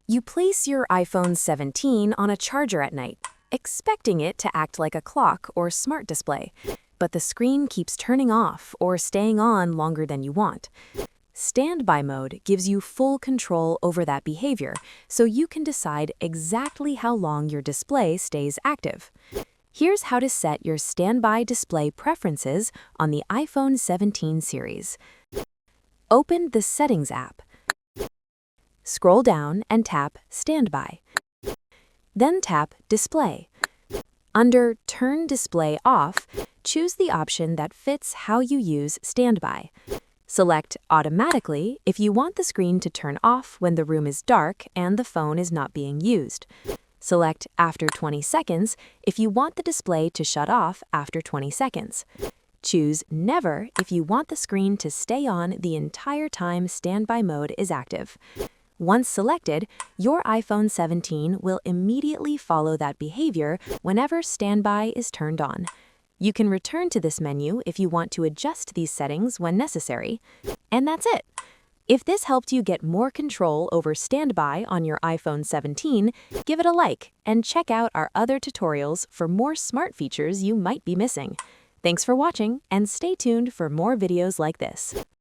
You place your iPhone 17 on a charger at night, expecting it to act like a clock or smart display, but the screen keeps turning off or staying on longer than you want. Standby mode gives you full control over that behavior, so you can decide exactly how long your display stays active. Here's how to set your standby display preferences on the iPhone 17 series. Open the Settings app. Scroll down and tap Standby. Then tap Display. Under Turn Display Off, choose the option that fits how you use Standby. Select Automatically if you want the screen to turn off when the room is dark and the phone is not being used. Select After 20 seconds if you want the display to shut off after 20 seconds. Choose Never if you want the screen to stay on the entire time standby mode is active. Once selected, your iPhone 17 will immediately follow that behavior whenever standby is turned on. You can return to this menu if you want to adjust these settings when necessary. And that's it. If this helped you get more control over standby on your iPhone 17, give it a like and check out our other tutorials for more smart features you might be missing. Thanks for watching and stay tuned for more videos like this.